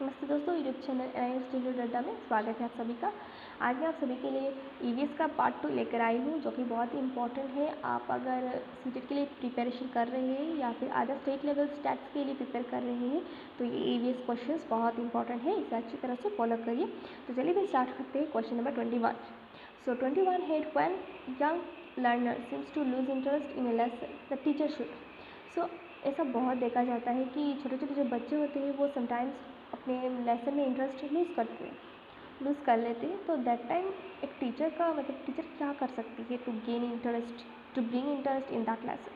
नमस्ते दोस्तों, YouTube channel NIS studio अड्डा में स्वागत है आप सभी का। आज मैं आप सभी के लिए ईवीएस का पार्ट 2 लेकर आई हूँ, जो कि बहुत ही इंपॉर्टेंट है। आप अगर सीटेट के लिए प्रिपरेशन कर रहे हैं या फिर अदर स्टेट लेवल स्टैट्स के लिए प्रिपेयर कर रहे हैं तो ये ईवीएस क्वेश्चंस बहुत इंपॉर्टेंट है, इसे अच्छी तरह से फॉलो करिए। तो चलिए फिर स्टार्ट करते हैं क्वेश्चन नंबर 21। सो 21 है, when young learner seems to lose interest in a lesson the teacher should. So ऐसा बहुत देखा जाता है कि छोटे छोटे जो बच्चे होते हैं वो समटाइम्स अपने लेसन में इंटरेस्ट लूज़ कर लेते हैं। तो दैट टाइम एक टीचर का टीचर क्या कर सकती है to gain interest, to bring interest in that lesson.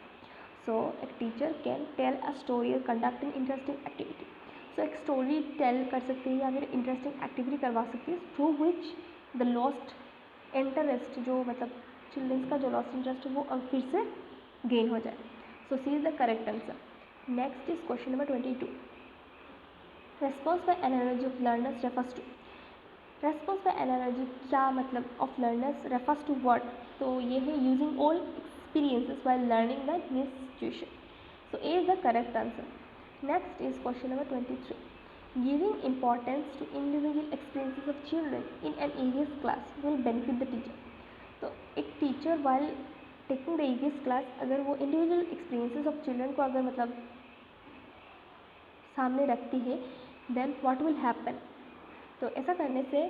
So एक teacher can tell a story or conduct an interesting activity. So एक स्टोरी टेल कर सकती है या फिर इंटरेस्टिंग एक्टिविटी करवा सकती है through which the lost interest, जो चिल्ड्रंस का जो लॉस्ट इंटरेस्ट है वो अब फिर से गेन हो जाए। So C is the correct answer. Next is question number 22। Response by analogy of learners refers to. Response by analogy क्या मतलब of learners refers to what? तो ये है using old experiences while learning the new situation. So A is the correct answer. Next is question number 23। Giving importance to individual experiences of children in an EVS class will benefit the teacher. तो एक teacher while taking the EVS class अगर वो individual experiences of children को अगर सामने रखती है, then what will happen? तो ऐसा करने से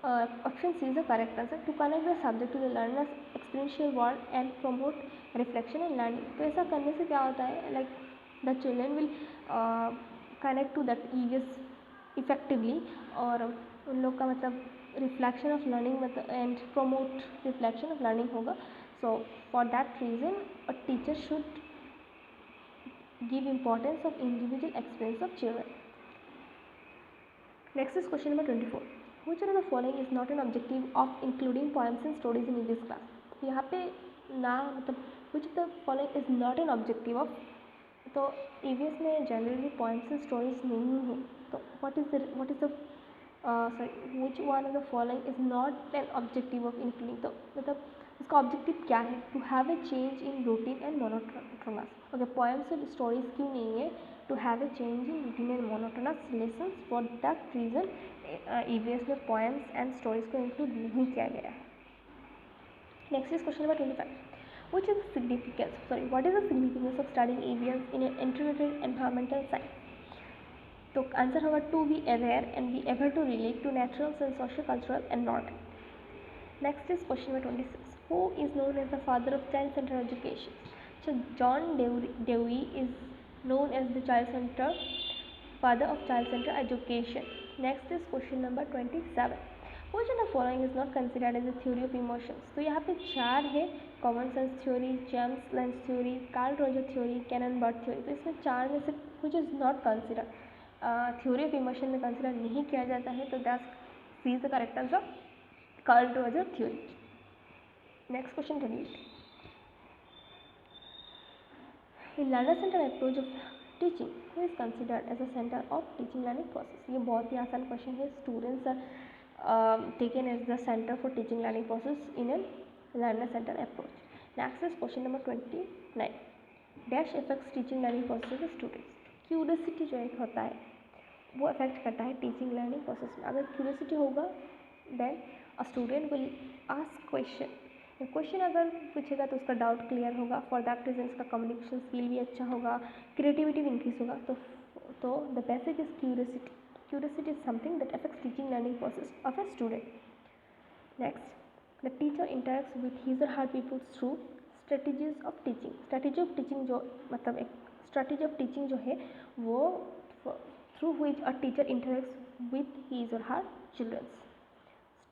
option C is the correct answer. To connect the subject to the learners experiential world and promote reflection and learning. तो ऐसा करने से क्या होता है, like the children will connect to that EVS effectively, और उन लोग का reflection of learning and promote reflection of learning होगा। So for that reason a teacher should give importance of individual experience of children. Next is question number 24. Which one of the following is not an objective of including poems and stories in English class? यहाँ पे ना which of the following is not an objective of, तो EVS में generally poems and stories नहीं है। तो what is the which one of the following is not an objective of including? तो इसका ऑब्जेक्टिव क्या है? To have a change in routine and monotonous. Okay, poems और स्टोरीज क्यों नहीं है? To have a change in routine and monotonous lesson. For that reason EVS में poems and stories को इंक्लूड नहीं किया गया है। Next is question number 25. Which is the significance? What is the significance of studying EVS in an integrated environmental science? तो answer होगा to be aware and be able to relate to natural and social cultural environment. Next is question number 26. Who is known as the father of child-centered education? So John Dewey is known as the father of child-centered education. Next is question number 27. Which of the following is not considered as a theory of emotions? तो यहाँ पे चार है: common sense theory, James Lange theory, Carl Roger theory, Cannon Bard theory. तो इसमें चार में से which is not considered theory of emotion में कंसिडर नहीं किया जाता है, तो that's C is the correct answer, Carl Rogers theory. Next question 28. In learner-centered approach of teaching, who is considered as a center of teaching learning process? ये बहुत ही आसान question है. Students are taken as the center for teaching learning process in a learner-centered approach. Next is question number 29. Dash affects teaching learning process of students. Curiosity जो एक होता है वो affect करता है टीचिंग लर्निंग प्रोसेस में. अगर क्यूरियोसिटी होगा then a student will ask question. Question अगर पूछेगा तो उसका डाउट क्लियर होगा. फॉर दैट रीजन उसका कम्युनिकेशन स्किल भी अच्छा होगा, क्रिएटिविटी भी इंक्रीज होगा. तो the basic is curiosity. Curiosity is something that affects teaching learning process of a student. Next, the teacher interacts with his or her people through strategies of teaching. Strategy of teaching जो एक strategy of teaching जो है वो through which a teacher interacts with his or her children.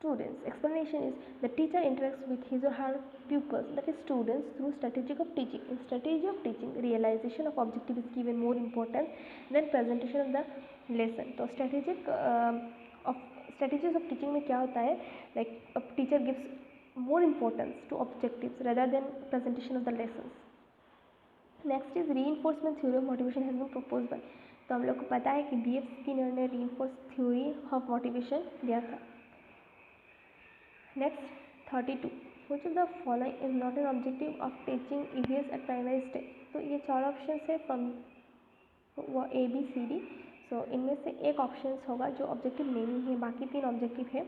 Students. Explanation is the teacher interacts with his or her pupils, that is students, through strategy of teaching. In strategy of teaching, realization of objective is given more importance than presentation of the lesson. तो strategies of teaching में क्या होता है, like a teacher gives more importance to objectives rather than presentation of the lessons. Next is reinforcement theory of motivation has been proposed by. तो हम लोग को पता है कि B.F. स्किनर ने रीइंफोर्स थ्योरी ऑफ मोटिवेशन दिया था. Next 32. Which of the following is not an objective of teaching EVS eight primary stage. तो ये चार ऑप्शन है from A B C D. सो इनमें से एक ऑप्शन होगा जो ऑब्जेक्टिव नहीं है, बाकी 3 ऑब्जेक्टिव है।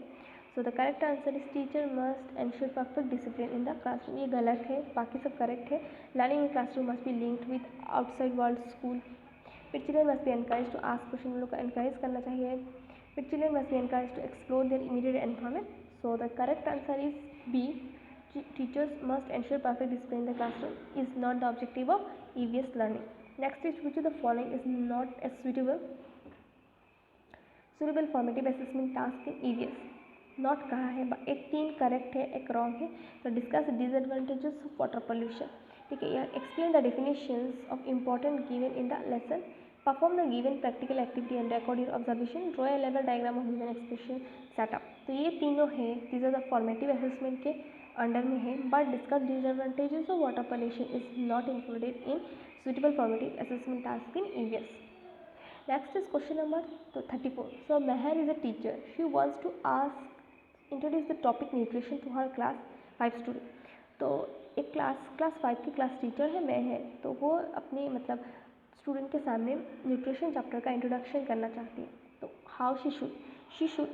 So the correct answer is teacher must ensure perfect discipline in the classroom. ये गलत है, बाकी सब करेक्ट है। Learning in classroom must be linked with outside world school. फिर children must be encourage to ask question, उन लोग को एनकरेज करना चाहिए। फिर children must be encourage to explore their immediate environment. So the correct answer is B, teachers must ensure perfect discipline in the classroom is not the objective of EVS learning. Next is which of the following is not a suitable formative assessment task in EVS. Not कहा है, एक 3 correct है, एक wrong है। तो discuss disadvantages of water pollution. ठीक है, explain the definitions of important given in the lesson, perform the given practical activity and record your observation, draw a level diagram of given expression setup. तो ये तीनों है, these are the formative assessment के under में है, but discuss disadvantages of water pollution is not included in suitable formative assessment task in EVS. Next is question number 34. So Meher is a teacher. She wants to introduce the topic nutrition to her class 5 student. तो एक class 5 की class teacher है मेहर, तो वो अपने मतलब student के सामने न्यूट्रिशन चैप्टर का इंट्रोडक्शन करना चाहती है। तो how she should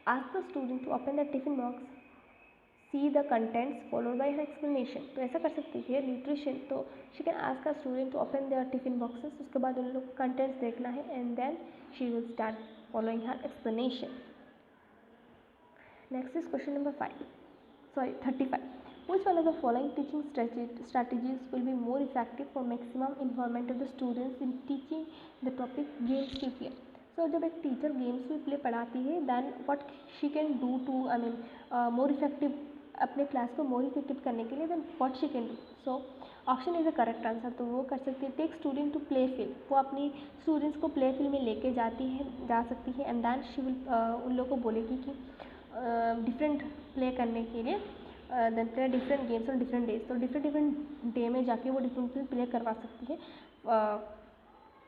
ask the student to open the tiffin box, see the contents followed by her explanation. तो ऐसा कर सकती है न्यूट्रिशन, तो she can ask a student to open their tiffin boxes, उसके बाद उन लोग कंटेंट्स देखना है and then she will start following her explanation. Next is question number 35. Which one of the following teaching strategies will be more effective for maximum involvement of the students in teaching the topic games we play? So जब एक teacher games भी play पढ़ाती है, then what she can do to more effective, अपने class को more effective करने के लिए, then what she can do. So option is the correct answer. तो वो कर सकती है, take student to play field, वो अपनी स्टूडेंट्स को प्ले फील्ड में लेके जा सकती है एंड देन शी विल उन लोगों को बोलेगी कि डिफरेंट प्ले करने के लिए, then play different games on different days. तो डिफरेंट डे में जाके वो डिफरेंट प्ले करवा सकती है।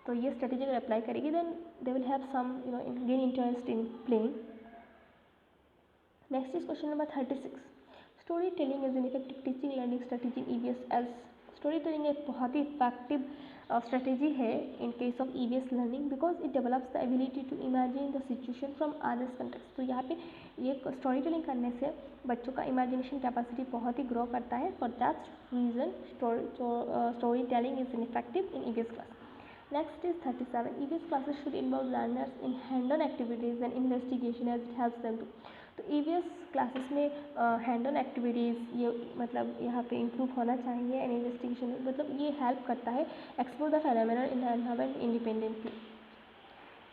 तो ये स्ट्रेटेजी अगर अप्लाई करेगी, then they will have some gain interest in playing. Next is question number 36. Story telling is an effective teaching learning strategy in EVS age. Story telling एक बहुत ही इफेक्टिव स्ट्रेटेजी है in case of EVS learning, because it develops the ability to imagine the situation from others context. तो यहाँ पे ये story telling करने से बच्चों का इमेजिनेशन कैपेसिटी बहुत ही ग्रो करता है। For that reason story telling is an effective in EVS class. Next is 37. EVS classes should involve learners in hand-on activities and investigation as it helps them to. तो EVS classes में hand-on activities ये मतलब यहाँ पे include होना चाहिए and investigation, मतलब ये हेल्प करता है explore the phenomenon in environment independently.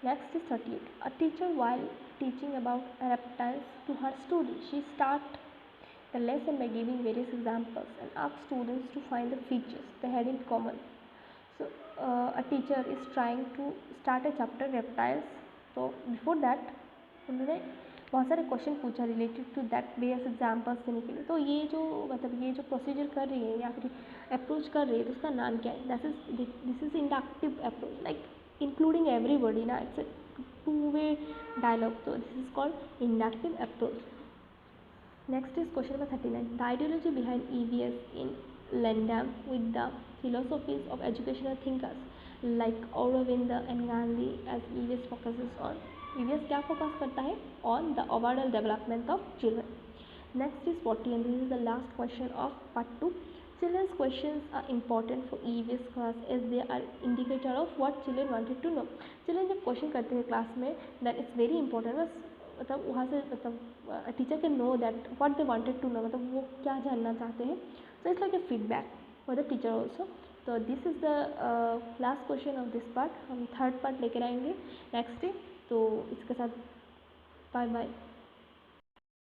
Next is 38. A teacher while teaching about reptiles to her students, she start the lesson by giving various examples and ask students to find the features they had in common. So a teacher is trying to start a chapter reptiles. तो before that उन्होंने बहुत सारे question पूछा related to that, base examples देने के लिए. तो ये जो मतलब ये जो प्रोसीजर कर रही है या फिर अप्रोच कर रही है, तो उसका नाम क्या है? This is inductive approach, like including everybody ना, इट्स अ टू-वे डायलॉग. तो this is called inductive approach. Next is question number 39. The ideology behind EVS in Lendam with the philosophies of educational thinkers like Aurobindo and Gandhi, as EVS focuses on. EVS क्या focus करता है? On the overall development of children. Next is 40 and this is the last question of part 2. Children's questions are important for EVS class as they are indicator of what children wanted to know. Children जब question करते हैं class में, then it's very important. बस मतलब वहाँ से मतलब teacher can know that what they wanted to know, मतलब वो क्या जानना चाहते हैं. So it's like a feedback for the teacher also. तो this is the last question of this part. हम थर्ड पार्ट लेकर आएंगे नेक्स्ट डे. तो इसके साथ बाय बाय.